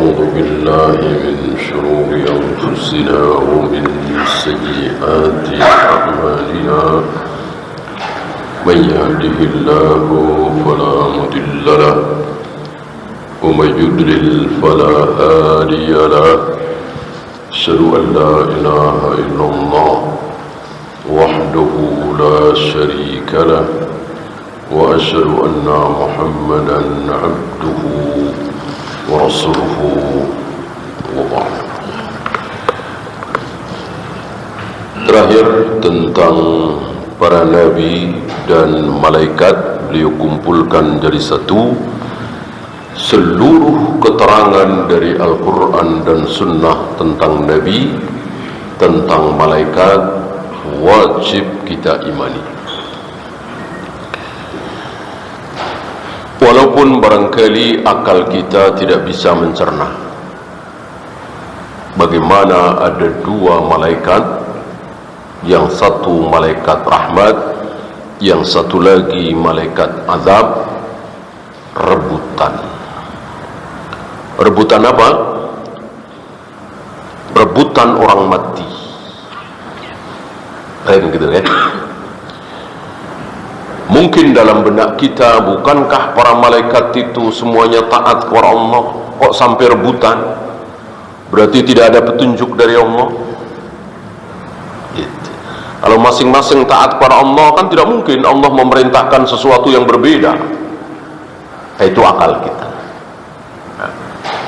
ونعوذ بالله من شرور أنفسنا ومن سيئات أعمالنا من يهده الله فلا مضل له ومن يضلل فلا هادي له أشهد أن لا إله إلا الله وحده لا شريك له وأشهد أن محمدا عبده ورسوله وبعد. Terakhir tentang para nabi dan malaikat, beliau kumpulkan jadi satu seluruh keterangan dari Al-Quran dan Sunnah tentang nabi, tentang malaikat, wajib kita imani. Walaupun barangkali akal kita tidak bisa mencerna bagaimana ada dua malaikat, yang satu malaikat rahmat, yang satu lagi malaikat azab, rebutan. Rebutan apa? Rebutan orang mati. Kayak gitu kan? Mungkin dalam benak kita, bukankah para malaikat itu semuanya taat kepada Allah? Kok sampai rebutan? Berarti tidak ada petunjuk dari Allah. Gitu. Kalau masing-masing taat kepada Allah, kan tidak mungkin Allah memerintahkan sesuatu yang berbeda. Itu akal kita.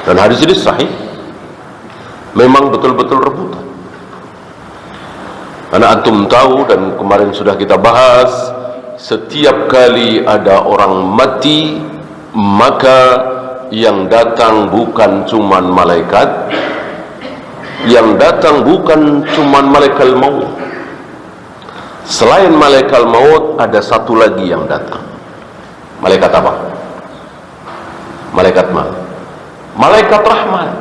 Dan hadis ini sahih. Memang betul-betul rebutan. Karena antum tahu, dan kemarin sudah kita bahas, setiap kali ada orang mati, maka yang datang bukan cuman malaikat, yang datang bukan cuman malaikat maut. Selain malaikat maut, ada satu lagi yang datang. Malaikat apa? Malaikat mana? Malaikat rahmat.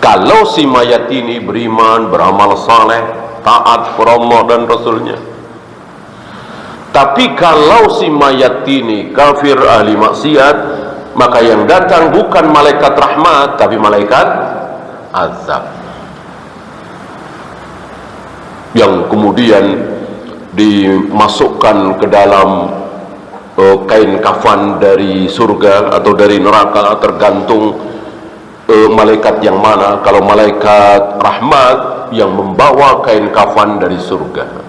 Kalau si mayat ini beriman, beramal saleh, taat kepada Allah dan Rasulnya. Tapi kalau si mayat ini kafir, ahli maksiat, maka yang datang bukan malaikat rahmat, tapi malaikat azab, yang kemudian dimasukkan ke dalam kain kafan dari surga atau dari neraka, tergantung malaikat yang mana. Kalau malaikat rahmat, yang membawa kain kafan dari surga,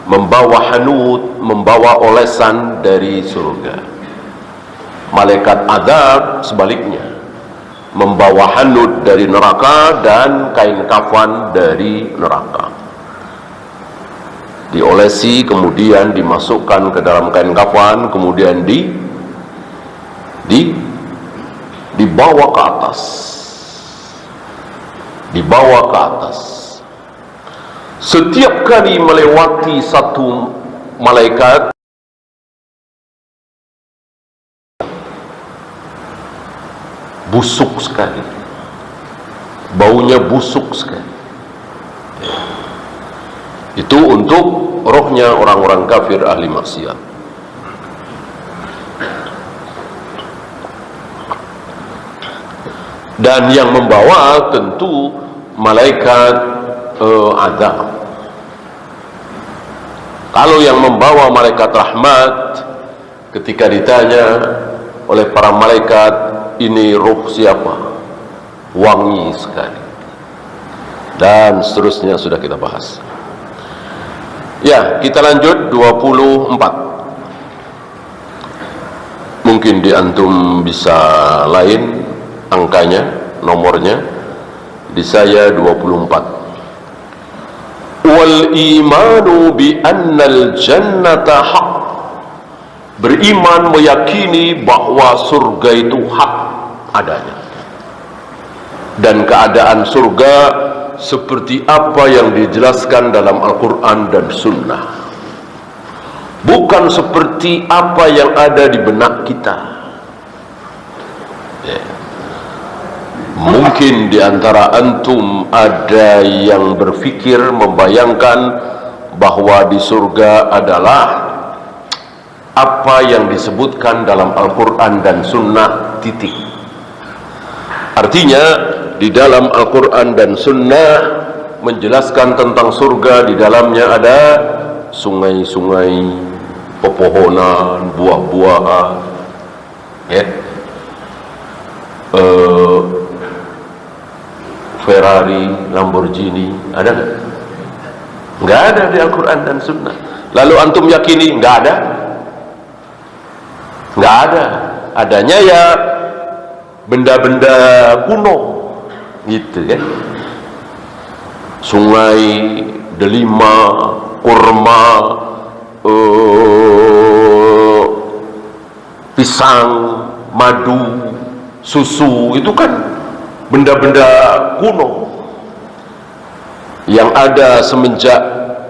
membawa hanut, membawa olesan dari surga. Malaikat azab sebaliknya, membawa hanut dari neraka dan kain kafan dari neraka. Diolesi, kemudian dimasukkan ke dalam kain kafan, kemudian dibawa ke atas. Dibawa ke atas. Setiap kali melewati satu malaikat, busuk sekali, baunya busuk sekali. Itu untuk rohnya orang-orang kafir ahli maksiat. Dan yang membawa tentu malaikat azab. Kalau yang membawa malaikat rahmat, ketika ditanya oleh para malaikat, ini ruh siapa? Wangi sekali. Dan seterusnya sudah kita bahas. Ya, kita lanjut 24. Mungkin di antum bisa lain angkanya, nomornya. Di saya 24. Wal imanu bi annal jannata haq. Beriman, meyakini bahwa surga itu hak adanya, dan keadaan surga seperti apa yang dijelaskan dalam Al-Quran dan Sunnah, bukan seperti apa yang ada di benak kita. Mungkin di antara antum ada yang berpikir, membayangkan bahwa di surga adalah apa yang disebutkan dalam Al-Quran dan Sunnah, titik. Artinya di dalam Al-Quran dan Sunnah menjelaskan tentang surga, di dalamnya ada sungai-sungai, pepohonan, buah-buahan, ya, Ferrari, Lamborghini, ada nggak? Nggak ada di Al-Quran dan Sunnah. Lalu antum yakini nggak ada? Nggak ada. Adanya ya benda-benda kuno, gitu kan? Sungai, delima, kurma, pisang, madu, susu, itu kan benda-benda kuno yang ada semenjak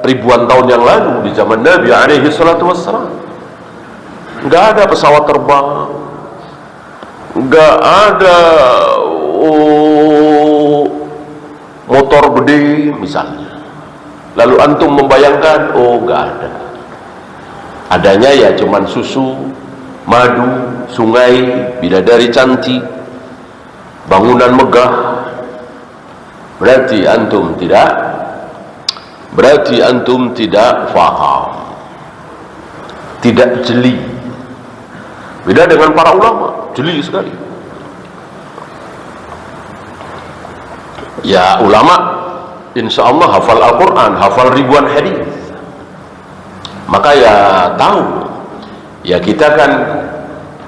ribuan tahun yang lalu di zaman Nabi alaihi salatu wassalam. Nggak ada pesawat terbang, nggak ada motor gede misalnya. Lalu antum membayangkan, oh nggak ada. Adanya ya cuman susu, madu, sungai, bidadari cantik, bangunan megah. Berarti antum tidak faham, tidak jeli. Beda dengan para ulama, jeli sekali. Ya ulama insya Allah hafal Al-Quran, hafal ribuan hadis, maka ya tahu. Ya kita kan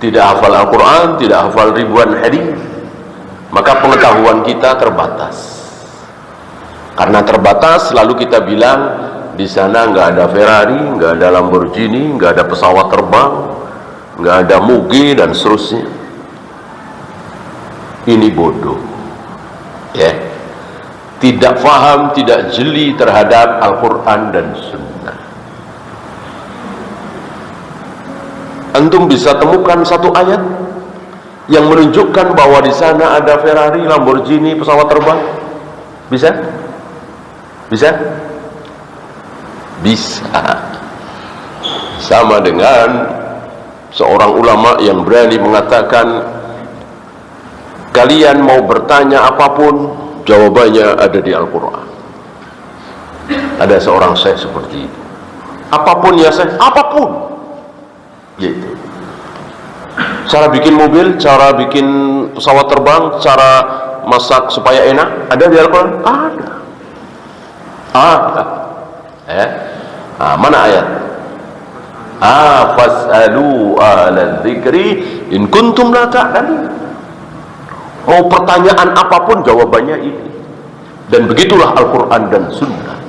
tidak hafal Al-Quran, tidak hafal ribuan hadis, maka pengetahuan kita terbatas. Karena terbatas, lalu kita bilang di sana nggak ada Ferrari, nggak ada Lamborghini, nggak ada pesawat terbang, nggak ada Mugi dan seterusnya. Ini bodoh, ya. Tidak faham, tidak jeli terhadap Al-Quran dan Sunnah. Antum bisa temukan satu ayat yang menunjukkan bahwa di sana ada Ferrari, Lamborghini, pesawat terbang? Bisa? Bisa? Bisa. Sama dengan seorang ulama yang berani mengatakan, kalian mau bertanya apapun, jawabannya ada di Al-Quran. Ada seorang syekh seperti itu. Apapun ya syekh, apapun. Gitu. Cara bikin mobil, cara bikin pesawat terbang, cara masak supaya enak, ada di Al-Quran? Ada. Mana ayat? Fas'alu ahla dzikri in kuntum la ta'lamun. Mau pertanyaan apapun jawabannya ini. Dan begitulah Al-Quran dan Sunnah.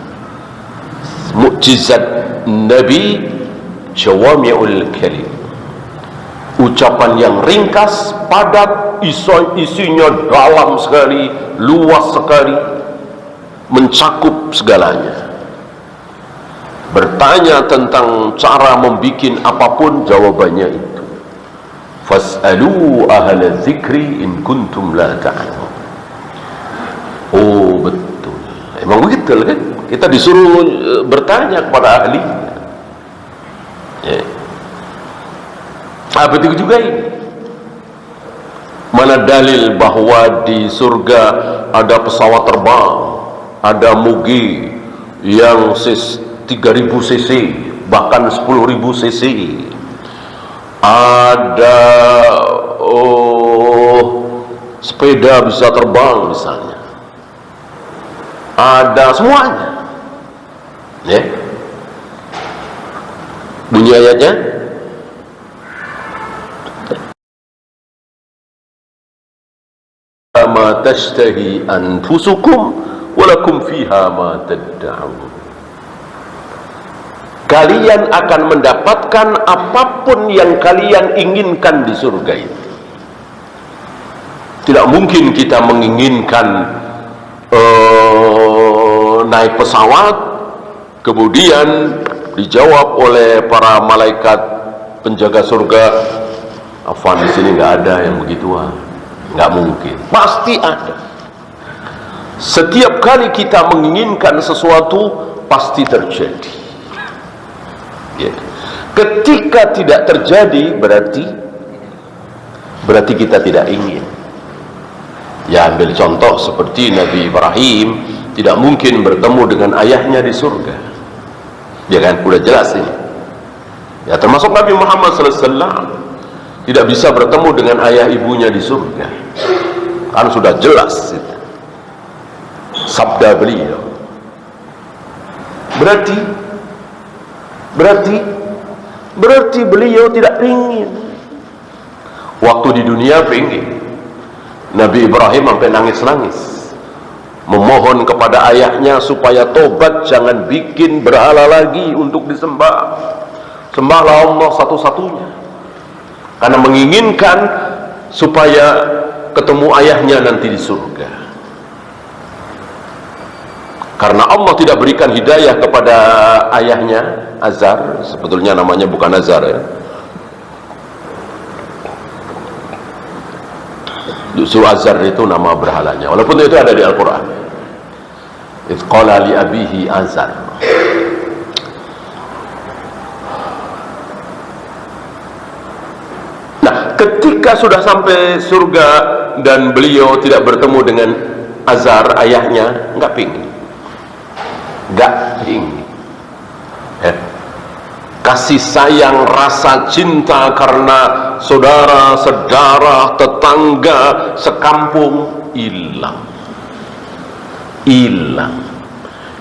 Mukjizat Nabi jawami'ul kalim. Ucapan yang ringkas, padat, isinya dalam sekali, luas sekali, mencakup segalanya. Bertanya tentang cara membikin apapun, jawabannya itu. Fas'alu ahla dzikri in kuntum la ta'lamun. Oh betul, emang begitu kan? Kita disuruh bertanya kepada ahli. Ya. Betul juga ini. Mana dalil bahwa di surga ada pesawat terbang, ada Mugi yang 3000 cc, bahkan 10.000 cc, ada sepeda bisa terbang misalnya, ada semuanya, ya. Bunyi ayatnya, ma tashtahi anfusukum walakum fiha ma tad'un. Kalian akan mendapatkan apapun yang kalian inginkan di surga itu. Tidak mungkin kita menginginkan naik pesawat, kemudian dijawab oleh para malaikat penjaga surga, "Afwan, di sini nggak ada yang begituan." Nggak mungkin, pasti ada. Setiap kali kita menginginkan sesuatu, pasti terjadi. Ya. Ketika tidak terjadi, berarti kita tidak ingin. Ya, ambil contoh seperti Nabi Ibrahim tidak mungkin bertemu dengan ayahnya di surga, ya kan, udah jelas ini. Ya, termasuk Nabi Muhammad SAW tidak bisa bertemu dengan ayah ibunya di surga, kan sudah jelas itu sabda beliau. Berarti beliau tidak ingin. Waktu di dunia pengen. Nabi Ibrahim sampai nangis-nangis memohon kepada ayahnya supaya tobat, jangan bikin berhala lagi untuk disembah. Sembahlah Allah satu-satunya, karena menginginkan supaya ketemu ayahnya nanti di surga. Karena Allah tidak berikan hidayah kepada ayahnya Azar, sebetulnya namanya bukan Azar ya, justru Azar itu nama berhalanya, walaupun itu ada di Al-Quran. Idh qala li abihi Azar. Nah, ketika sudah sampai surga dan beliau tidak bertemu dengan Azar ayahnya, nggak pingin kasih sayang, rasa cinta karena saudara, saudara, tetangga, sekampung hilang.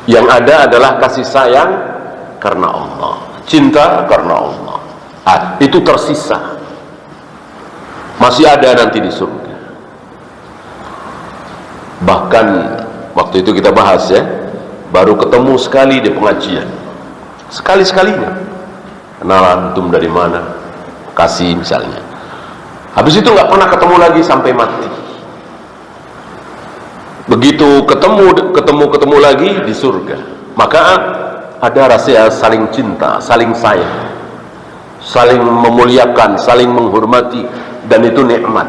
Yang ada adalah kasih sayang karena Allah, cinta karena Allah. Itu tersisa, masih ada nanti di surga. Bahkan waktu itu kita bahas ya, baru ketemu sekali di pengajian, sekali-sekalinya. Kenalan, antum dari mana? Kasih misalnya. Habis itu nggak pernah ketemu lagi sampai mati. Begitu ketemu lagi di surga, maka ada rasa saling cinta, saling sayang, saling memuliakan, saling menghormati, dan itu nikmat.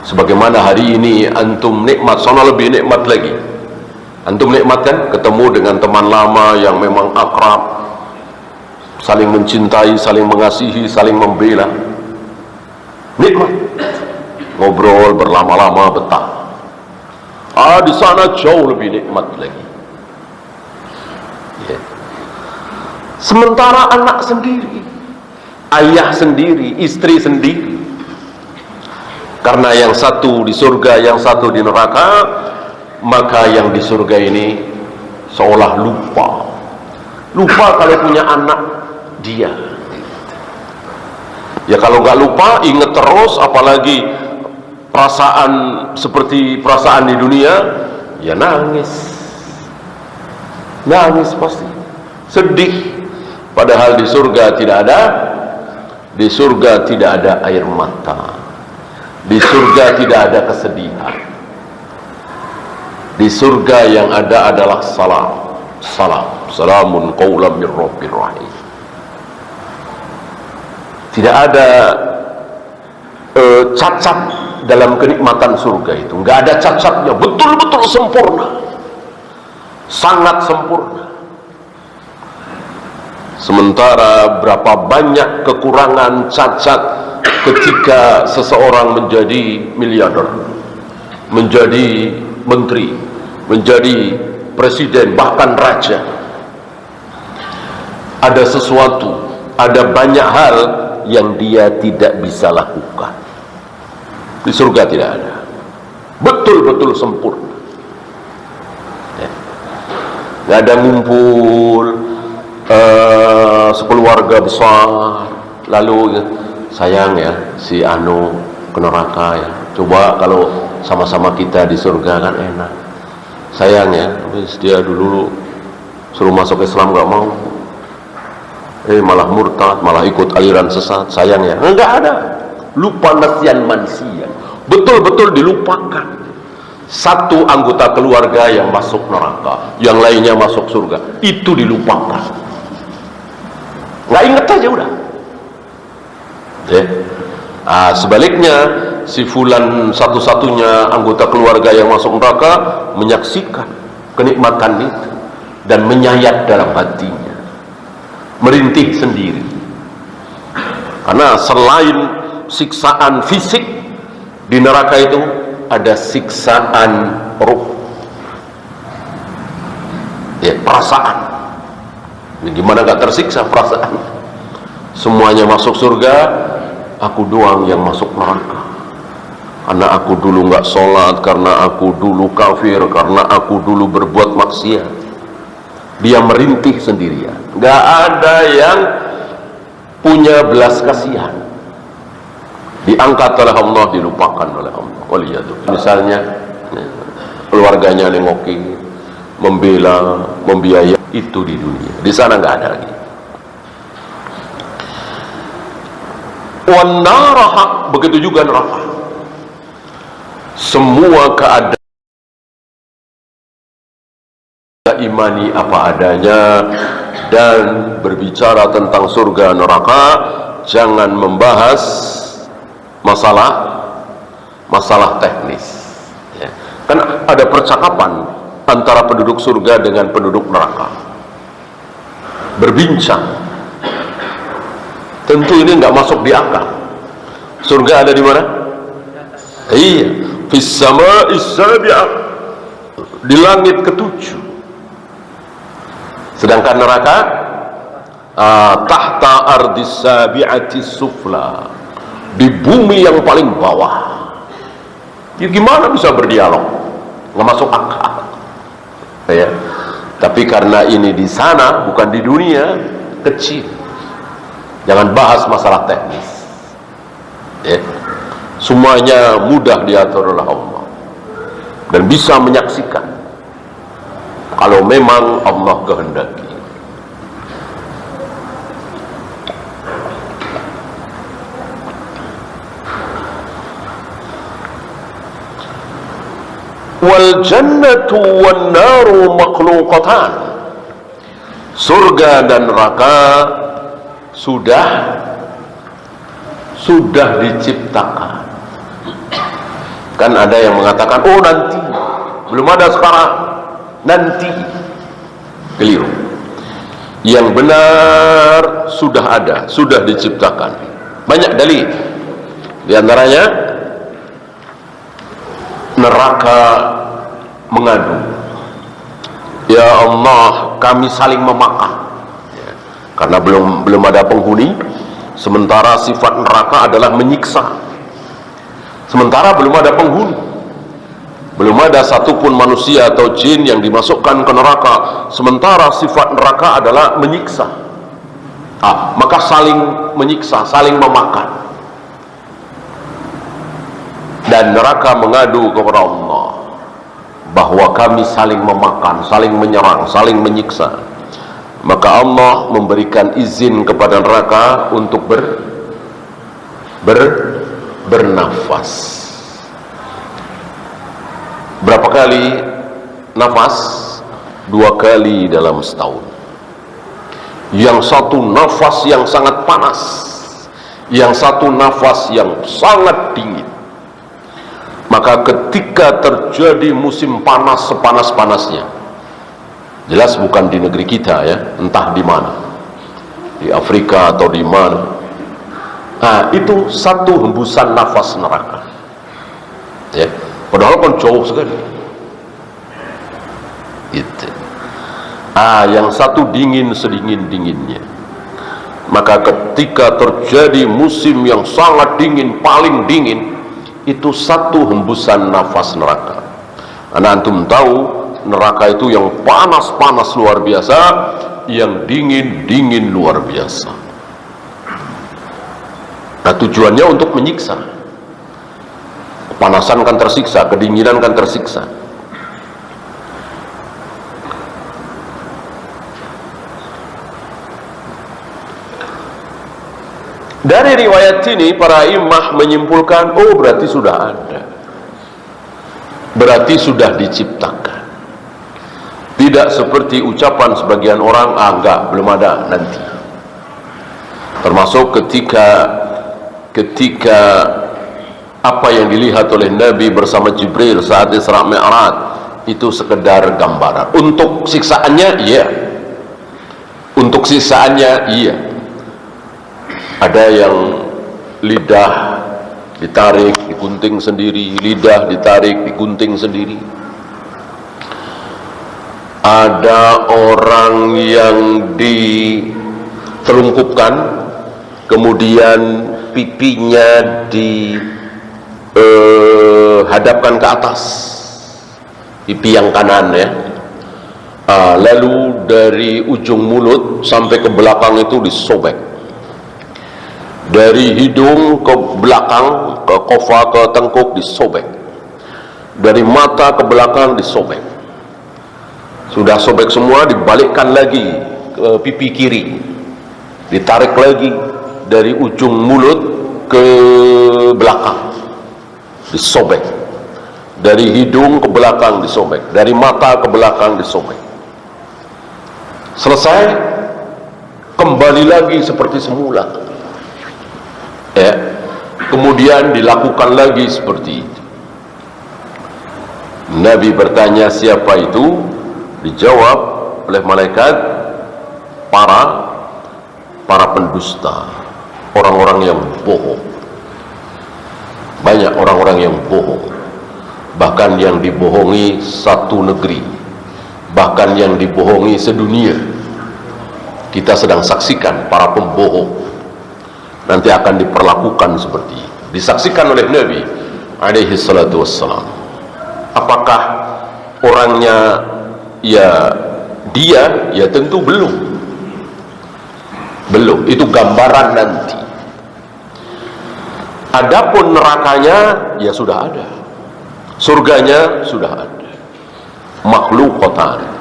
Sebagaimana hari ini antum nikmat, sono lebih nikmat lagi. Antum nikmat kan ketemu dengan teman lama yang memang akrab, saling mencintai, saling mengasihi, saling membela. Nikmat. Ngobrol berlama-lama betah. Di sana jauh lebih nikmat lagi. Ya. Sementara anak sendiri, ayah sendiri, istri sendiri, karena yang satu di surga, yang satu di neraka, maka yang di surga ini seolah lupa kalau punya anak dia. Ya kalau nggak lupa, inget terus, apalagi perasaan seperti perasaan di dunia, ya nangis pasti, sedih. Padahal di surga tidak ada air mata, di surga tidak ada kesedihan. Di surga yang ada adalah salamun qaulan mir rabbir rahim. Tidak ada cacat dalam kenikmatan surga itu, nggak ada cacatnya, betul-betul sempurna, sangat sempurna. Sementara berapa banyak kekurangan, cacat ketika seseorang menjadi miliarder, menjadi menteri, menjadi presiden, bahkan raja. Ada sesuatu, ada banyak hal yang dia tidak bisa lakukan. Di surga tidak ada, betul-betul sempurna. Nggak ada ngumpul sekeluarga besar lalu sayang ya si Anu ke neraka ya, coba kalau sama-sama kita di surga kan enak. Sayang ya, habis dia dulu suruh masuk Islam nggak mau, malah murtad, malah ikut aliran sesat. Sayang ya, nggak ada. Lupa nasian manusia, betul-betul dilupakan. Satu anggota keluarga yang masuk neraka, yang lainnya masuk surga, itu dilupakan. Nggak inget aja udah. Sebaliknya si fulan satu-satunya anggota keluarga yang masuk neraka menyaksikan kenikmatan itu dan menyayat dalam hatinya, merintih sendiri. Karena selain siksaan fisik, Di neraka itu ada siksaan ruh, ya, perasaan. Gimana gak tersiksa perasaan? Semuanya masuk surga, aku doang yang masuk neraka. Karena aku dulu gak sholat, karena aku dulu kafir, karena aku dulu berbuat maksiat. Dia merintih sendirian, gak ada yang punya belas kasihan. Diangkat oleh Allah, dilupakan oleh Allah. Waliyadzubillah. Misalnya keluarganya nengokin, membela, membiayai, itu di dunia. Di sana nggak ada lagi. Wan narah, begitu juga neraka. Semua keadaan imani apa adanya, dan berbicara tentang surga neraka, jangan membahas masalah teknis, ya. Kan ada percakapan antara penduduk surga dengan penduduk neraka, berbincang. Tentu ini nggak masuk di akal. Surga ada di mana? Iya, fis sama'is sabi'ah, di langit ketujuh. Sedangkan neraka tahta ardis sabi'ati sufla, di bumi yang paling bawah. Ya, gimana bisa berdialog? Nggak masuk akal, ya. Tapi karena ini di sana, bukan di dunia, kecil. Jangan bahas masalah teknis, ya. Semuanya mudah diatur oleh Allah, dan bisa menyaksikan kalau memang Allah kehendaki. Wal jannatu wan naru makhluqatan, surga dan neraka sudah diciptakan. Kan ada yang mengatakan, oh nanti, belum ada sekarang, nanti. Keliru. Yang benar sudah ada, sudah diciptakan. Banyak dalil. Di antaranya neraka mengadu, ya Allah, kami saling memakan, ya, karena belum ada penghuni. Sementara sifat neraka adalah menyiksa. Sementara belum ada penghuni, belum ada satupun manusia atau jin yang dimasukkan ke neraka. Sementara sifat neraka adalah menyiksa. Maka saling menyiksa, saling memakan. Dan neraka mengadu kepada Allah bahwa kami saling memakan, saling menyerang, saling menyiksa. Maka Allah memberikan izin kepada neraka untuk bernafas. Berapa kali nafas? 2 kali dalam setahun. Yang satu nafas yang sangat panas, yang satu nafas yang sangat dingin. Maka ketika terjadi musim panas sepanas-panasnya, jelas bukan di negeri kita, ya, entah di mana, di Afrika atau di mana, itu satu hembusan nafas neraka, ya, padahal kan jauh sekali, gitu. Yang satu dingin sedingin-dinginnya. Maka ketika terjadi musim yang sangat dingin, paling dingin, itu satu hembusan nafas neraka. Karena antum tahu neraka itu yang panas-panas luar biasa, yang dingin-dingin luar biasa. Nah, tujuannya untuk menyiksa. Kepanasan kan tersiksa, kedinginan kan tersiksa. Dari riwayat ini para imam menyimpulkan, oh berarti sudah ada, berarti sudah diciptakan. Tidak seperti ucapan sebagian orang, enggak, belum ada, nanti. Termasuk ketika apa yang dilihat oleh Nabi bersama Jibril saat Isra Mi'raj itu sekedar gambaran. Untuk siksaannya, iya. Untuk siksaannya, iya. Ada yang lidah ditarik, digunting sendiri, lidah ditarik, digunting sendiri. Ada orang yang ditelungkupkan, kemudian pipinya dihadapkan ke atas, pipi yang kanan ya. Lalu dari ujung mulut sampai ke belakang itu disobek. Dari hidung ke belakang, ke kofa, ke tengkuk disobek. Dari mata ke belakang disobek. Sudah sobek semua, dibalikkan lagi ke pipi kiri, ditarik lagi dari ujung mulut ke belakang, disobek. Dari hidung ke belakang disobek, dari mata ke belakang disobek. Selesai, kembali lagi seperti semula ya. Kemudian dilakukan lagi seperti itu. Nabi bertanya, siapa itu? Dijawab oleh malaikat, para pendusta, orang-orang yang bohong. Banyak orang-orang yang bohong, bahkan yang dibohongi satu negeri, bahkan yang dibohongi sedunia. Kita sedang saksikan para pembohong nanti akan diperlakukan seperti itu, disaksikan oleh Nabi alaihi salatu wassalam. Apakah orangnya ya dia? Ya tentu belum, itu gambaran nanti. Adapun nerakanya ya sudah ada, surganya sudah ada. Makhluqatan.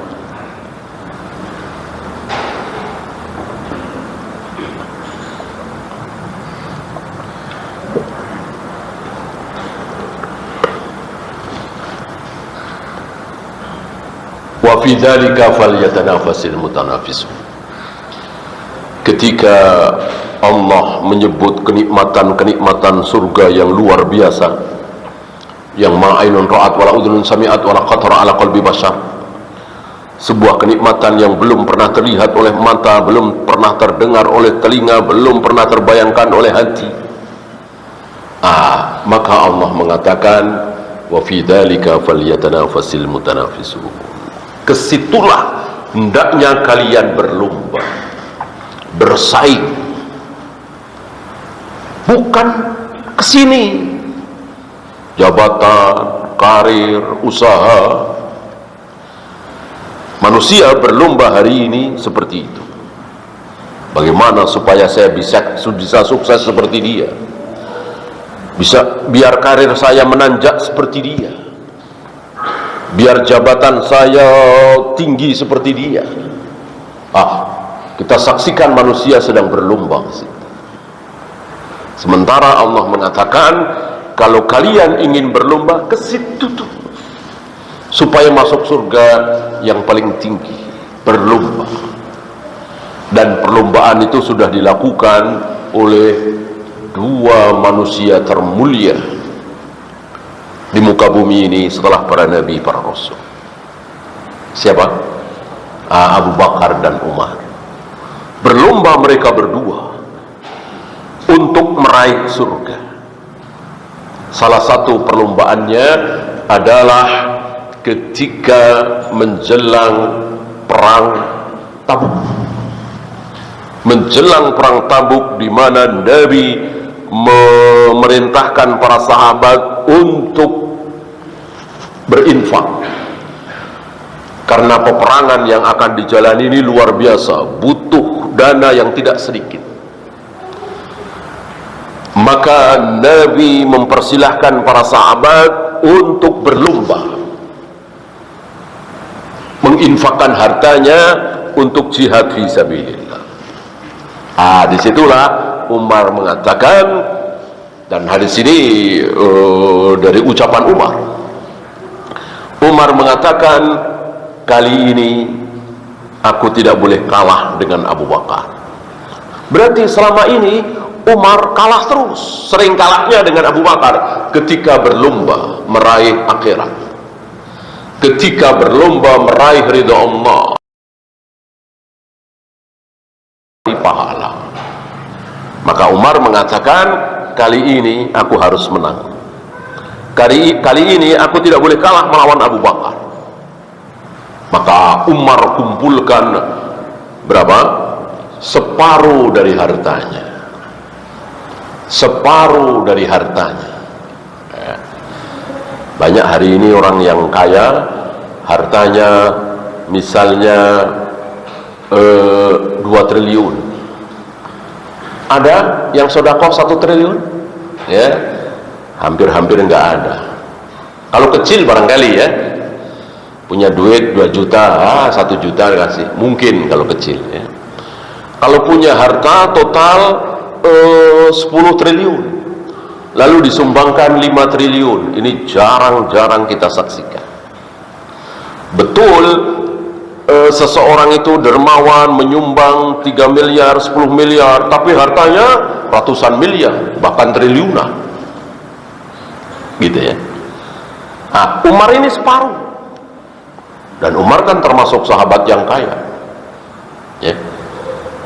Wa fi dzalika falyatanafasil mutanafisun. Ketika Allah menyebut kenikmatan surga yang luar biasa, yang ma ainun ra'at wala udhunun sami'at wala qatara ala qalbi bashar, sebuah kenikmatan yang belum pernah terlihat oleh mata, belum pernah terdengar oleh telinga, belum pernah terbayangkan oleh hati. Maka Allah mengatakan, wa fi dzalika falyatanafasil mutanafisun. Kesitulah hendaknya kalian berlomba, bersaing, bukan kesini. Jabatan, karir, usaha. Manusia berlomba hari ini seperti itu. Bagaimana supaya saya bisa sukses seperti dia, biar karir saya menanjak seperti dia, biar jabatan saya tinggi seperti dia. Kita saksikan manusia sedang berlomba. Sementara Allah mengatakan, kalau kalian ingin berlomba, ke situ tuh, supaya masuk surga yang paling tinggi, berlomba. Dan perlombaan itu sudah dilakukan oleh dua manusia termulia di muka bumi ini setelah para nabi, para rasul. Siapa? Abu Bakar dan Umar. Berlomba mereka berdua untuk meraih surga. Salah satu perlombaannya adalah ketika menjelang perang Tabuk. Menjelang perang Tabuk, di mana Nabi memerintahkan para sahabat untuk berinfak, karena peperangan yang akan dijalani ini luar biasa, butuh dana yang tidak sedikit. Maka Nabi mempersilahkan para sahabat untuk berlomba, menginfakkan hartanya untuk jihad fi sabilillah. Disitulah Umar mengatakan, dan hadis ini dari ucapan Umar. Umar mengatakan, kali ini aku tidak boleh kalah dengan Abu Bakar. Berarti selama ini Umar kalah terus, sering kalahnya dengan Abu Bakar ketika berlomba meraih akhirat, ketika berlomba meraih ridha Allah, pahala. Maka Umar mengatakan, kali ini aku harus menang. Kali ini aku tidak boleh kalah melawan Abu Bakar. Maka Umar kumpulkan berapa? Separuh dari hartanya. Separuh dari hartanya. Banyak hari ini orang yang kaya, hartanya misalnya 2 triliun. Ada yang sedekah 1 triliun? Ya, hampir-hampir enggak ada. Kalau kecil barangkali ya, punya duit 2 juta, 1 juta kasih, mungkin kalau kecil ya. Kalau punya harta total 10 triliun, lalu disumbangkan 5 triliun, ini jarang-jarang kita saksikan. Betul, seseorang itu dermawan menyumbang 3 miliar, 10 miliar, tapi hartanya ratusan miliar, bahkan triliunan, gitu ya. Nah, Umar ini separuh, dan Umar kan termasuk sahabat yang kaya, ya.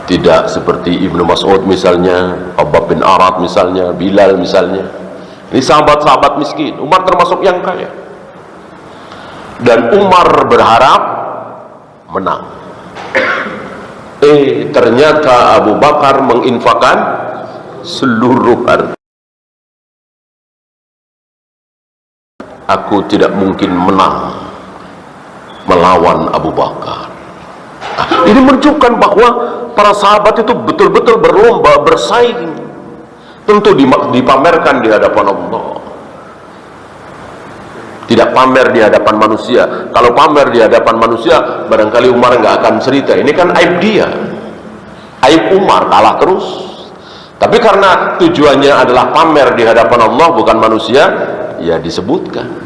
Tidak seperti Ibnu Mas'ud misalnya, Khabbab bin Arat misalnya, Bilal misalnya. Ini sahabat-sahabat miskin. Umar termasuk yang kaya, dan Umar berharap menang. Ternyata Abu Bakar menginfakkan seluruh harta. Aku tidak mungkin menang melawan Abu Bakar. Ini menunjukkan bahwa para sahabat itu betul-betul berlomba, bersaing, tentu dipamerkan di hadapan Allah, tidak pamer di hadapan manusia. Kalau pamer di hadapan manusia, barangkali Umar nggak akan cerita. Ini kan aib dia, aib Umar, kalah terus. Tapi karena tujuannya adalah pamer di hadapan Allah, bukan manusia, ya disebutkan.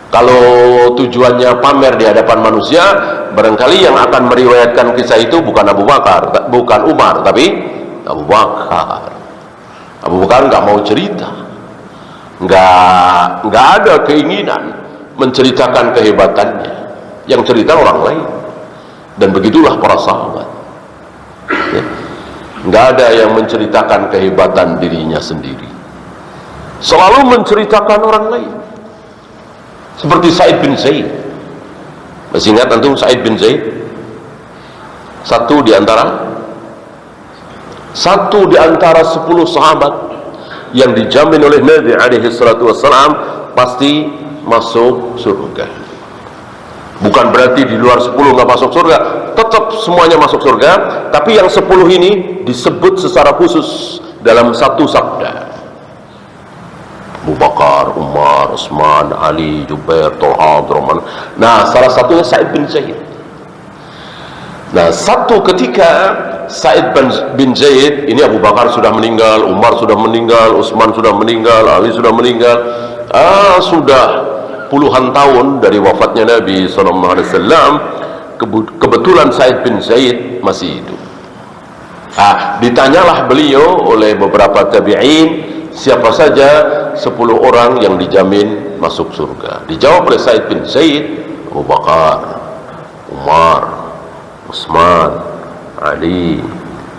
Kalau tujuannya pamer di hadapan manusia, barangkali yang akan meriwayatkan kisah itu bukan Abu Bakar, bukan Umar, tapi Abu Bakar. Abu Bakar nggak mau cerita, nggak ada keinginan menceritakan kehebatannya, yang cerita orang lain. Dan begitulah para sahabat, ya. Nggak ada yang menceritakan kehebatan dirinya sendiri, selalu menceritakan orang lain. Seperti Sa'id bin Zaid. Masih ingat antum Sa'id bin Zaid? Satu di antara 10 sahabat yang dijamin oleh Nabi alaihi salatu wassalam pasti masuk surga. Bukan berarti di luar 10 nggak masuk surga, tetap semuanya masuk surga, tapi yang 10 ini disebut secara khusus dalam satu sabda. Abu Bakar, Umar, Utsman, Ali, Jubair, Thalha, Abdurrahman. Nah, salah satunya Sa'id bin Zaid. Nah, satu ketika Sa'id bin Zaid, ini Abu Bakar sudah meninggal, Umar sudah meninggal, Utsman sudah meninggal, Ali sudah meninggal. Sudah puluhan tahun dari wafatnya Nabi SAW. Kebetulan Sa'id bin Zaid masih hidup. Ditanyalah beliau oleh beberapa tabi'in, siapa saja 10 orang yang dijamin masuk surga. Dijawab oleh Sa'id bin Zaid, Abu Bakar, Umar, Utsman, Ali,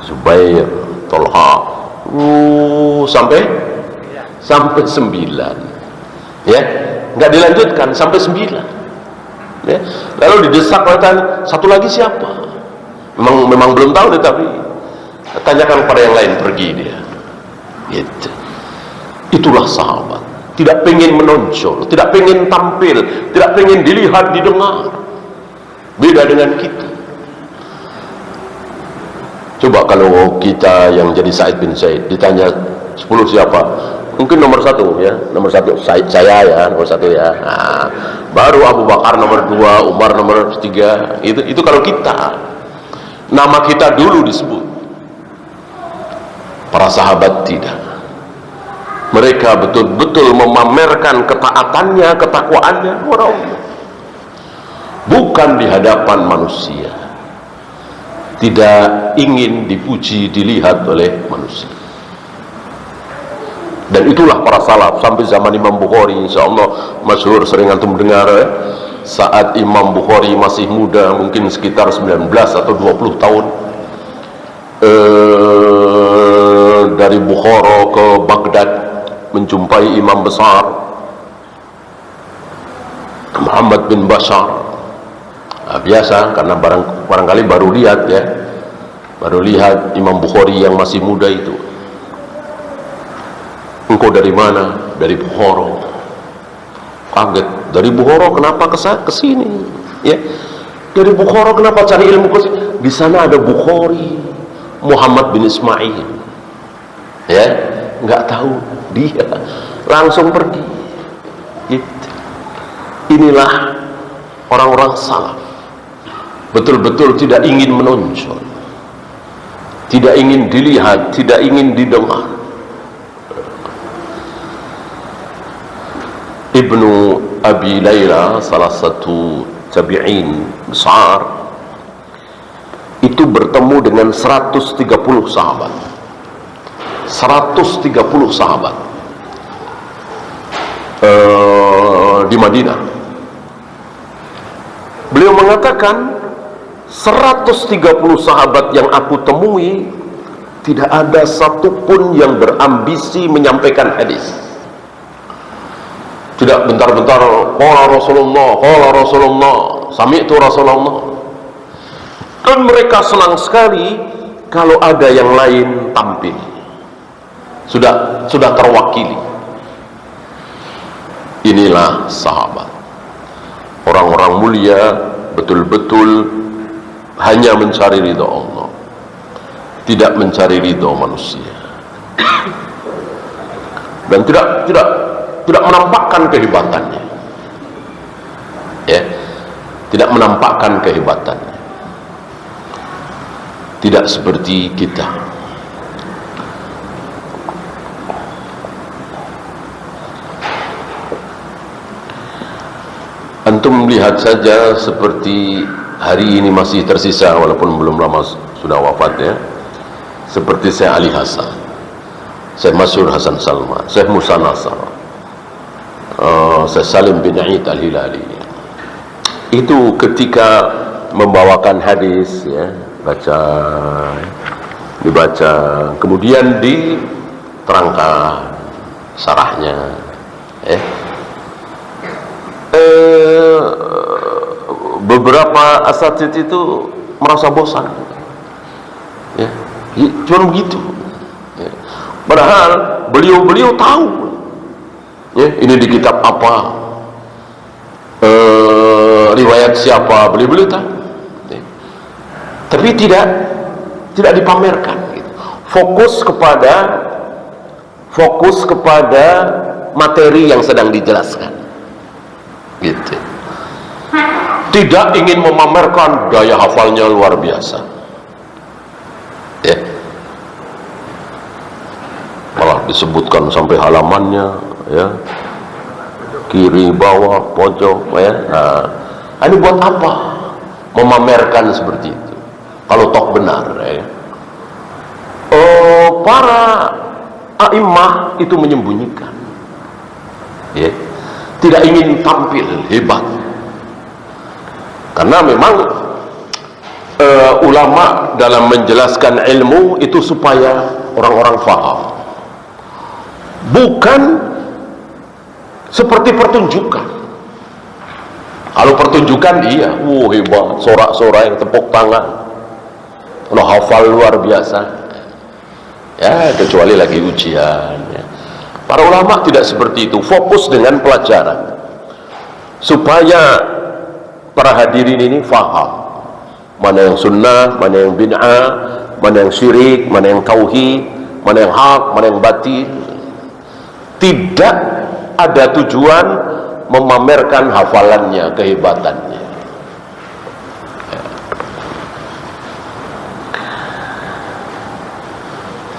Zubair, Thalha, sampai 9, ya, nggak dilanjutkan sampai 9, ya. Lalu didesak oleh satu lagi siapa? Memang belum tahu deh, tapi tanyakan pada yang lain, pergi dia. Gitu. Itulah sahabat, tidak pengen menonjol, tidak pengen tampil, tidak pengen dilihat, didengar. Beda dengan kita. Coba kalau kita yang jadi Sa'id bin Zaid ditanya 10 siapa, mungkin nomor 1 ya, nomor 1 saya ya, nomor 1 ya. Baru Abu Bakar nomor 2, Umar nomor 3. Itu kalau kita, nama kita dulu disebut. Para sahabat tidak. Mereka betul-betul memamerkan ketaatannya, ketakwaannya kepada Allah, bukan di hadapan manusia. Tidak ingin dipuji, dilihat oleh manusia. Dan itulah para salaf sampai zaman Imam Bukhari, insyaallah masyhur, sering antum dengar ya? Saat Imam Bukhari masih muda, mungkin sekitar 19 atau 20 tahun, dari Bukhara ke Baghdad menjumpai imam besar Muhammad bin Bashar. Biasa karena barangkali baru lihat ya, baru lihat Imam Bukhari yang masih muda itu. Engkau dari mana? Dari Bukhara. Kaget, dari Bukhara kenapa ke sini? Ya, dari Bukhara kenapa cari ilmu ke sini? Di sana ada Bukhari, Muhammad bin Ismail. Ya, nggak tahu dia, langsung pergi. Gitu. Inilah orang-orang salaf. Betul-betul tidak ingin menonjol, tidak ingin dilihat, tidak ingin didengar. Ibnu Abi Layla, salah satu tabi'in besar, itu bertemu dengan 130 sahabat. 130 sahabat di Madinah. Beliau mengatakan 130 sahabat yang aku temui tidak ada satupun yang berambisi menyampaikan hadis. Tidak bentar-bentar qala Rasulullah, sami'tu Rasulullah. Dan mereka senang sekali kalau ada yang lain tampil. Sudah terwakili. Inilah sahabat. Orang-orang mulia betul-betul hanya mencari ridha Allah, tidak mencari ridha manusia, dan tidak menampakkan kehebatannya. Ya, tidak menampakkan kehebatannya. Tidak seperti kita. Antum lihat saja seperti hari ini masih tersisa, walaupun belum lama sudah wafat ya, seperti Syekh Ali Hasan, Syekh Masyhur Hasan Salman, Syekh Musa Nasr, Syekh Salim bin Aid Al-Hilali. Itu ketika membawakan hadis ya, dibaca, kemudian diterangkan syarahnya beberapa asatid itu merasa bosan ya, cuma begitu ya. Padahal beliau tahu ya, ini di kitab apa, riwayat siapa, beliau tahu ya. Tapi tidak dipamerkan gitu. Fokus kepada materi yang sedang dijelaskan gitu. Tidak ingin memamerkan daya hafalnya luar biasa ya. Malah disebutkan sampai halamannya ya, kiri, bawah, pojok ya. Nah, ini buat apa memamerkan seperti itu kalau toh benar ya. Para a'immah itu menyembunyikan ya, tidak ingin tampil hebat. Karena memang ulama dalam menjelaskan ilmu itu supaya orang-orang faham, bukan seperti pertunjukan. Kalau pertunjukan iya, hebat, sorak-sorai, tepuk tangan, hafal luar biasa ya, kecuali lagi ujian ya. Para ulama tidak seperti itu, fokus dengan pelajaran supaya para hadirin ini faham mana yang sunnah, mana yang bid'ah, mana yang syirik, mana yang tauhid, mana yang hak, mana yang batil. Tidak ada tujuan memamerkan hafalannya, kehebatannya.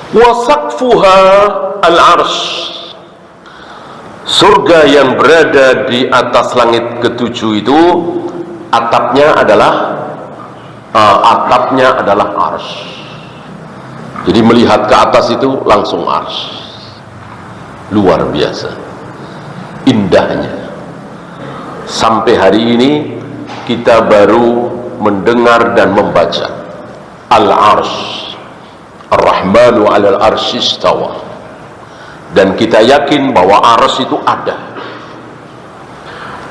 Wasaqfuha al-arsh, surga yang berada di atas langit ketujuh itu atapnya adalah arsy. Jadi melihat ke atas itu langsung arsy. Luar biasa indahnya. Sampai hari ini kita baru mendengar dan membaca Al-Arsh Ar-Rahman Ar-Rahmanu 'alal arsy istawa. Dan kita yakin bahwa arsy itu ada.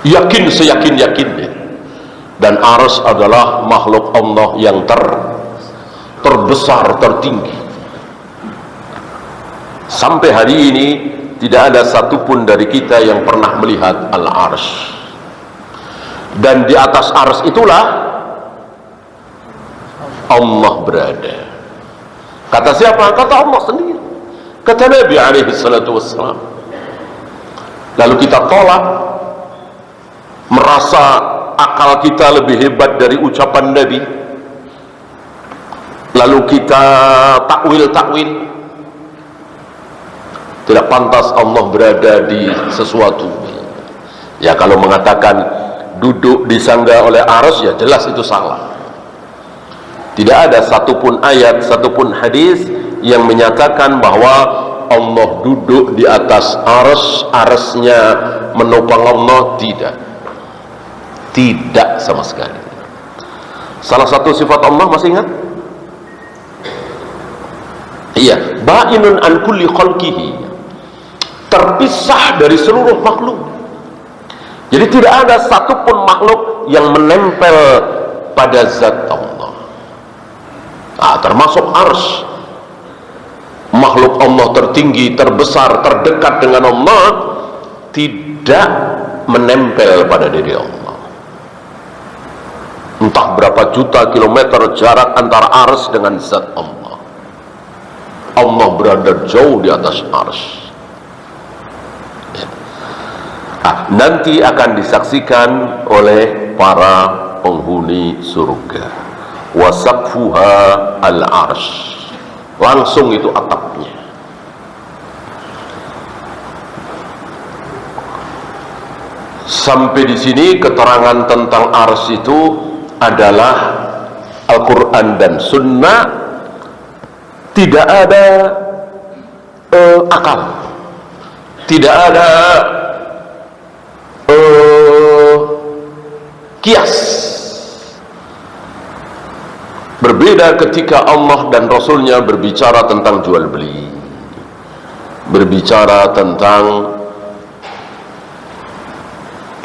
Yakin seyakin-yakinnya. Dan arsy adalah makhluk Allah yang terbesar, tertinggi. Sampai hari ini tidak ada satupun dari kita yang pernah melihat al-arsy. Dan di atas arsy itulah Allah berada. Kata siapa? Kata Allah sendiri. Kata Nabi alaihi salatu wassalam. Lalu kita tolak, merasa akal kita lebih hebat dari ucapan Nabi. Lalu kita takwil. Tidak pantas Allah berada di sesuatu. Ya, kalau mengatakan duduk disangga oleh arsy, ya jelas itu salah. Tidak ada satupun ayat, satupun hadis yang menyatakan bahwa Allah duduk di atas arsy, arsy-nya menopang Allah. Tidak sama sekali. Salah satu sifat Allah masih ingat? Iya, ba'inun an kulli khalqihi, terpisah dari seluruh makhluk. Jadi tidak ada satupun makhluk yang menempel pada zat Allah. Termasuk arsy, makhluk Allah tertinggi, terbesar, terdekat dengan Allah, tidak menempel pada diri Allah. Entah berapa juta kilometer jarak antara arsy dengan zat Allah. Allah berada jauh di atas arsy. Nanti akan disaksikan oleh para penghuni surga. Wasaqfuha al-arsy, langsung itu atapnya. Sampai di sini keterangan tentang arsy itu adalah Al-Quran dan Sunnah. Tidak ada akal, tidak ada kias. Berbeda ketika Allah dan Rasulnya berbicara tentang jual beli, berbicara tentang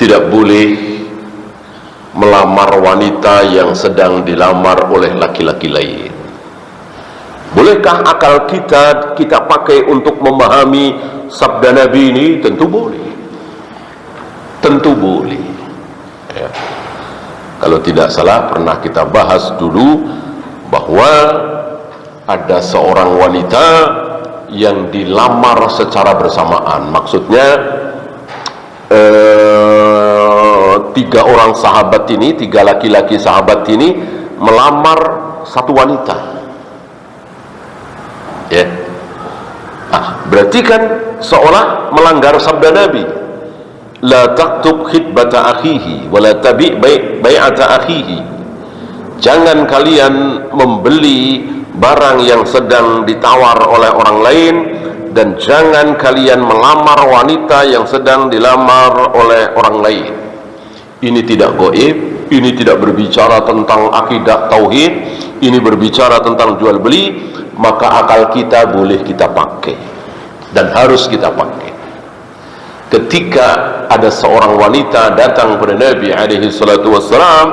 tidak boleh melamar wanita yang sedang dilamar oleh laki-laki lain. Bolehkah akal kita pakai untuk memahami sabda Nabi ini? Tentu boleh. Tentu boleh. Ya. Kalau tidak salah pernah kita bahas dulu bahwa ada seorang wanita yang dilamar secara bersamaan. Maksudnya tiga orang sahabat ini, tiga laki-laki sahabat ini melamar satu wanita. Ya. Berarti kan seolah melanggar sabda Nabi. La taktub khitbata akhihi wa la tabi' bai'ata akhihi. Jangan kalian membeli barang yang sedang ditawar oleh orang lain, dan jangan kalian melamar wanita yang sedang dilamar oleh orang lain. Ini tidak gaib, ini tidak berbicara tentang akidah tauhid, ini berbicara tentang jual beli. Maka akal kita boleh kita pakai dan harus kita pakai. Ketika ada seorang wanita datang kepada Nabi alaihi salatu wassalam,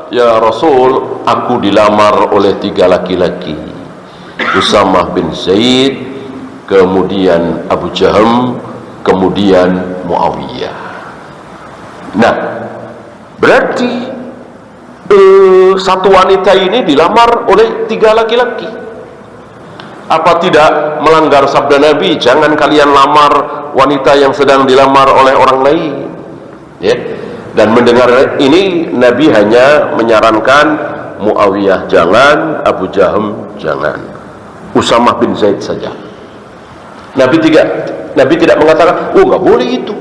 ya Rasul, aku dilamar oleh tiga laki-laki, Usamah bin Zaid, kemudian Abu Jaham, kemudian Muawiyah. Nah, berarti satu wanita ini dilamar oleh tiga laki-laki. Apa tidak melanggar sabda Nabi, jangan kalian lamar wanita yang sedang dilamar oleh orang lain? Ya. Dan mendengar ini, Nabi hanya menyarankan Muawiyah jangan, Abu Jaham jangan, Usamah bin Zaid saja. Nabi tidak mengatakan, oh nggak boleh itu.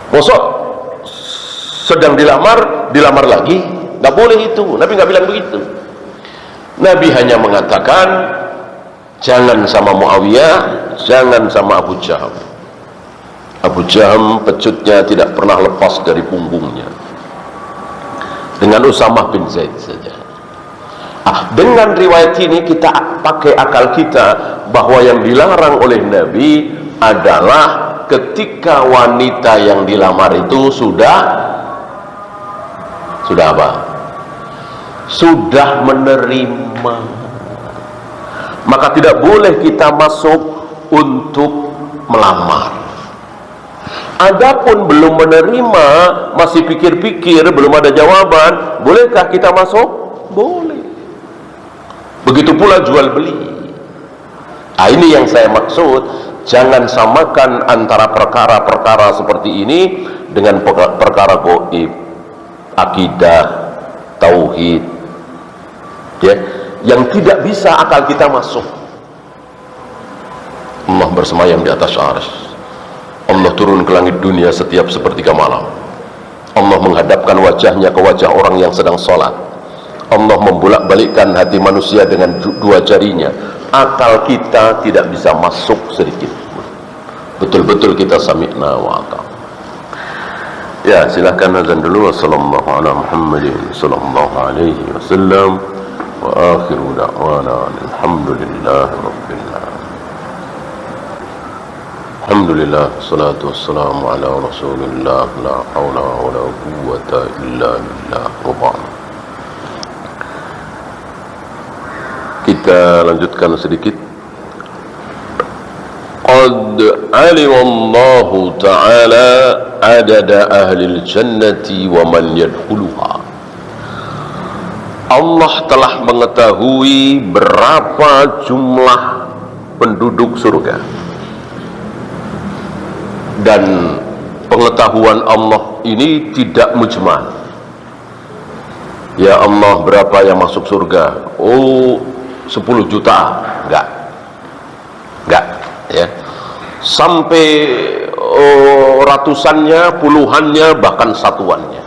Mosok sedang dilamar lagi, nggak boleh itu. Nabi nggak bilang begitu. Nabi hanya mengatakan jangan sama Muawiyah, jangan sama Abu Jaham. Abu Jaham pecutnya tidak pernah lepas dari punggungnya. Dengan Usamah bin Zaid saja. Dengan riwayat ini kita pakai akal kita bahwa yang dilarang oleh Nabi adalah ketika wanita yang dilamar itu sudah apa? Sudah menerima. Maka tidak boleh kita masuk untuk melamar. Adapun belum menerima, masih pikir-pikir, belum ada jawaban, bolehkah kita masuk? Boleh. Begitu pula jual beli. Ini yang saya maksud, jangan samakan antara perkara-perkara seperti ini dengan perkara gaib, akidah, tauhid, ya, yang tidak bisa akal kita masuk. Allah bersemayam di atas arsy. Allah turun ke langit dunia setiap sepertiga malam. Allah menghadapkan wajahnya ke wajah orang yang sedang sholat. Allah membolak-balikkan hati manusia dengan dua jarinya. Akal kita tidak bisa masuk sedikit. Betul-betul kita sami'na wa ata'na. Ya, silakan azan dulu. Wassallallahu ala Muhammadin sallallahu alaihi wasallam wa akhiru da'wana alhamdulillahi rabbil alamin. Alhamdulillah, salatu wassalamu ala rasulillah, la hawla wa la quwwata illa billah. Kita lanjutkan sedikit. Qad alima Allah ta'ala adada ahli al-jannati wa man yadkhuluha. Allah telah mengetahui berapa jumlah penduduk surga. Dan pengetahuan Allah ini tidak mujmal. Ya Allah, berapa yang masuk surga? 10 juta. Enggak, ya. Sampai ratusannya, puluhannya, bahkan satuannya.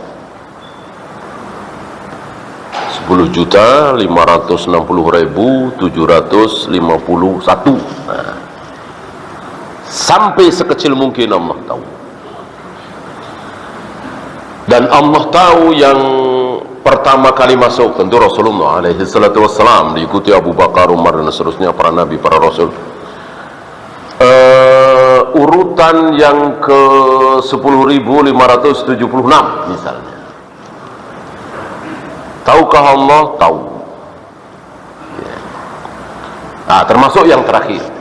10.560.751. Sampai sekecil mungkin Allah tahu. Dan Allah tahu yang pertama kali masuk tentu Rasulullah alaihi salatu wassalam, diikuti Abu Bakar, Umar, dan seterusnya para nabi, para rasul. Urutan yang ke 10.576 misalnya. Tahukah Allah? Tahu. Termasuk yang terakhir.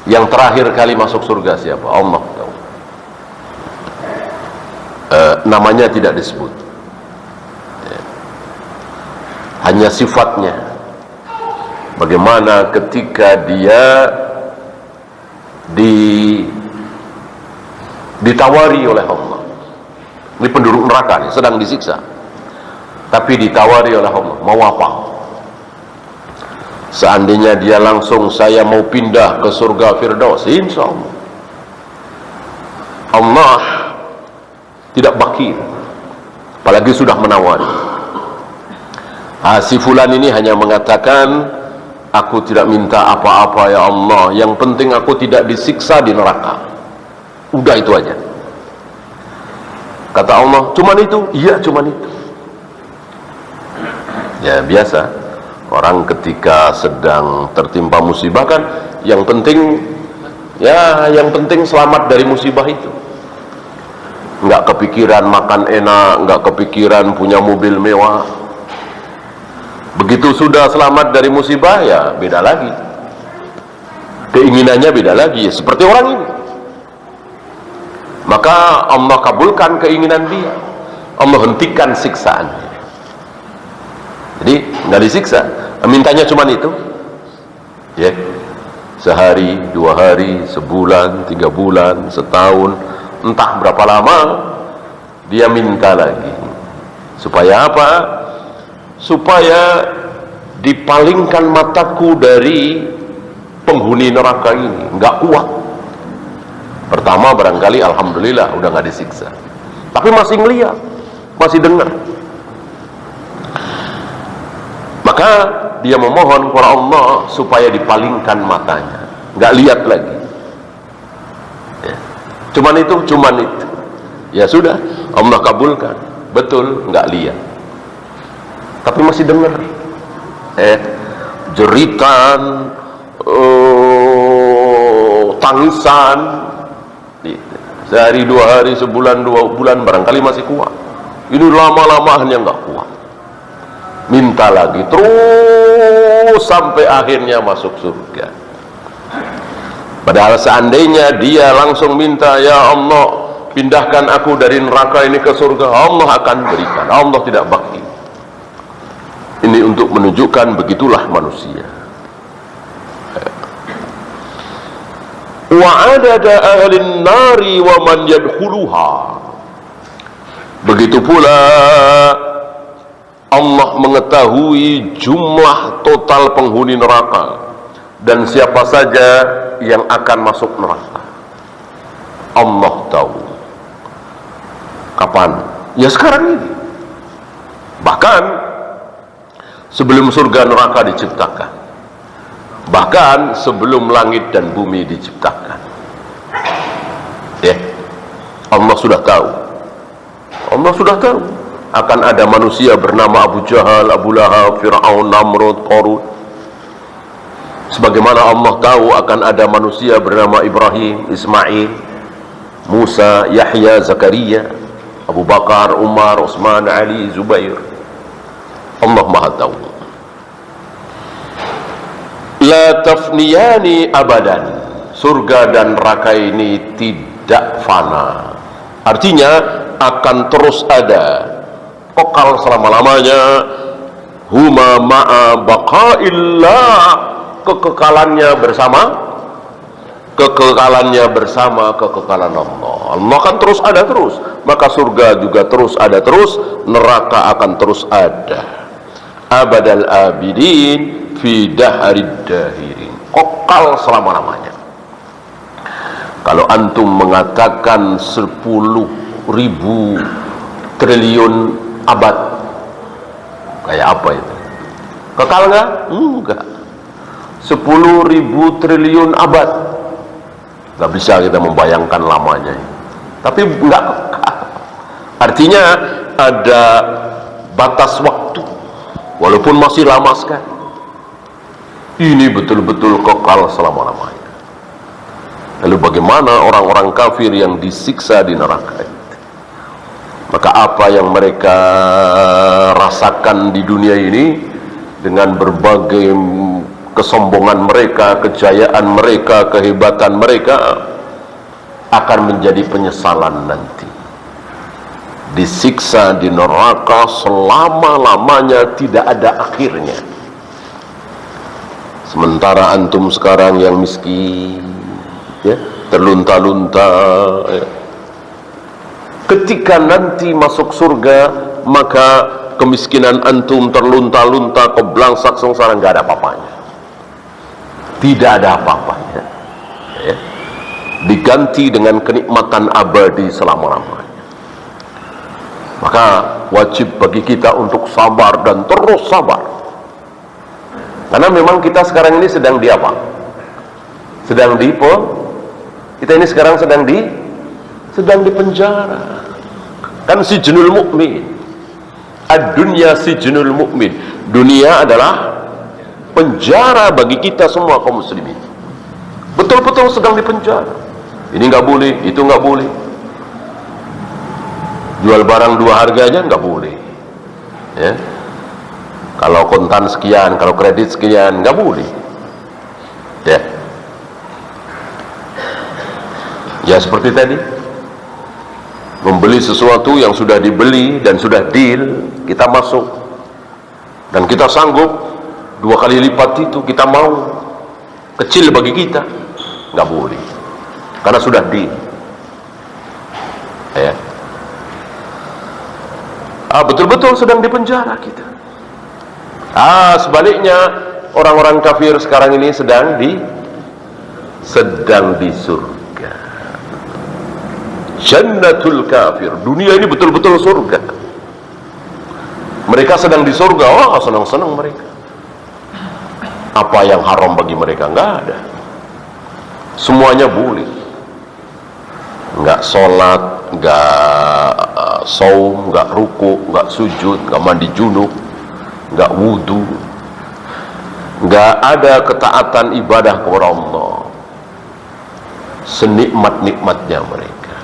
Yang terakhir kali masuk surga siapa? Allah tahu. Namanya tidak disebut, hanya sifatnya. Bagaimana ketika dia ditawari oleh Allah. Ini penduduk neraka nih, sedang disiksa, tapi ditawari oleh Allah, mau apa? Seandainya dia langsung, saya mau pindah ke surga Firdaus, insya Allah. Allah tidak bakir, apalagi sudah menawari. Si fulan ini hanya mengatakan, aku tidak minta apa-apa ya Allah, yang penting aku tidak disiksa di neraka. Udah itu aja. Kata Allah, cuman itu? Iya, cuman itu. Ya biasa. Orang ketika sedang tertimpa musibah kan, yang penting selamat dari musibah itu. Nggak kepikiran makan enak, nggak kepikiran punya mobil mewah. Begitu sudah selamat dari musibah, ya beda lagi. Keinginannya beda lagi, seperti orang ini. Maka Allah kabulkan keinginan dia. Allah hentikan siksaannya. Jadi nggak disiksa, mintanya cuma itu, ya. Sehari, 2 hari, sebulan, 3 bulan, setahun, entah berapa lama dia minta lagi. Supaya apa? Supaya dipalingkan mataku dari penghuni neraka ini. Nggak kuat. Pertama barangkali alhamdulillah udah nggak disiksa, tapi masih ngeliat, masih dengar. Maka dia memohon kepada Allah supaya dipalingkan matanya, nggak lihat lagi. Ya. Cuman itu. Ya sudah, Allah kabulkan. Betul, nggak lihat, tapi masih dengar. jeritan, tangisan, sehari, 2 hari, sebulan, 2 bulan barangkali masih kuat. Ini lama-lamaannya nggak kuat, minta lagi terus sampai akhirnya masuk surga. Padahal seandainya dia langsung minta, ya Allah pindahkan aku dari neraka ini ke surga, Allah akan berikan. Allah tidak bakti. Ini untuk menunjukkan begitulah manusia. Wa adada ahlin nari wa man yadkhuluha. Begitu pula Allah mengetahui jumlah total penghuni neraka dan siapa saja yang akan masuk neraka. Allah tahu. Kapan? Ya sekarang ini. Bahkan sebelum surga neraka diciptakan, bahkan sebelum langit dan bumi diciptakan, Allah sudah tahu. Allah sudah tahu akan ada manusia bernama Abu Jahal, Abu Lahab, Fir'aun, Namrud, Qarun. Sebagaimana Allah tahu akan ada manusia bernama Ibrahim, Ismail, Musa, Yahya, Zakaria, Abu Bakar, Umar, Utsman, Ali, Zubair. Allah Maha tahu. La tafniyani abadan. Surga dan neraka ini tidak fana. Artinya akan terus ada, kekal selama-lamanya. Huma ma'a baqaillah, kekekalannya bersama kekekalan Allah. Allah akan terus ada terus, maka surga juga terus ada terus, neraka akan terus ada. Abadal abidin fi dahrid dahirin, kekal selama-lamanya. Kalau antum mengatakan 10.000 triliun abad, kayak apa itu? Kekal nggak? Enggak. 10.000 triliun abad, nggak bisa kita membayangkan lamanya. Tapi enggak kekal. Artinya ada batas waktu, walaupun masih lama sekali. Ini betul-betul kekal selama-lamanya. Lalu bagaimana orang-orang kafir yang disiksa di neraka itu? Maka apa yang mereka rasakan di dunia ini dengan berbagai kesombongan mereka, kejayaan mereka, kehebatan mereka, akan menjadi penyesalan nanti. Disiksa di neraka selama-lamanya, tidak ada akhirnya. Sementara antum sekarang yang miskin, terlunta-lunta, ketika nanti masuk surga, maka kemiskinan antum terlunta-lunta, kebelangsak sengsara, nggak ada apa-apanya. Tidak ada apa-apanya, diganti dengan kenikmatan abadi selama-lamanya. Maka wajib bagi kita untuk sabar dan terus sabar, karena memang kita sekarang ini sedang di apa? Kita ini sekarang sedang di penjara. Kan sijnul mukmin, ad-dunya sijnul mukmin. Dunia adalah penjara bagi kita semua kaum muslimin. Betul-betul sedang di penjara. Ini nggak boleh, itu nggak boleh. Jual barang 2 harganya nggak boleh. Ya. Kalau kontan sekian, kalau kredit sekian, nggak boleh. Ya seperti tadi, membeli sesuatu yang sudah dibeli dan sudah deal, kita masuk dan kita sanggup 2 kali lipat itu, kita mau, kecil bagi kita, nggak boleh, karena sudah deal. Betul-betul sedang di penjara kita. Sebaliknya orang-orang kafir sekarang ini sedang di surga. Jannatul kafir, dunia ini betul-betul surga. Mereka sedang di surga, senang-senang mereka. Apa yang haram bagi mereka? Nggak ada. Semuanya boleh. Nggak sholat, nggak saum, nggak ruku, nggak sujud, nggak mandi junub, nggak wudu, Nggak ada ketaatan ibadah kepada Allah senikmat-nikmatnya mereka,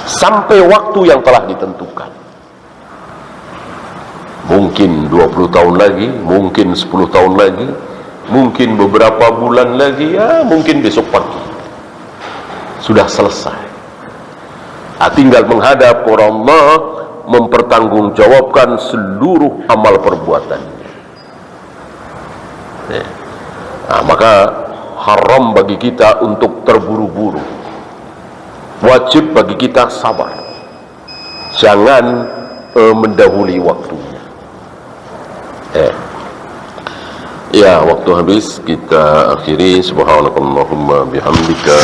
sampai waktu yang telah ditentukan. Mungkin 20 tahun lagi, mungkin 10 tahun lagi, mungkin beberapa bulan lagi, ya mungkin besok pagi sudah selesai. Tinggal menghadap kepada Allah, mempertanggungjawabkan seluruh amal perbuatannya. Maka haram bagi kita untuk terburu-buru, wajib bagi kita sabar, jangan mendahului waktunya. Ya, waktu habis, kita akhiri. Subhanakallahumma bihamdika,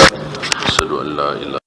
asyhadu an la ilaha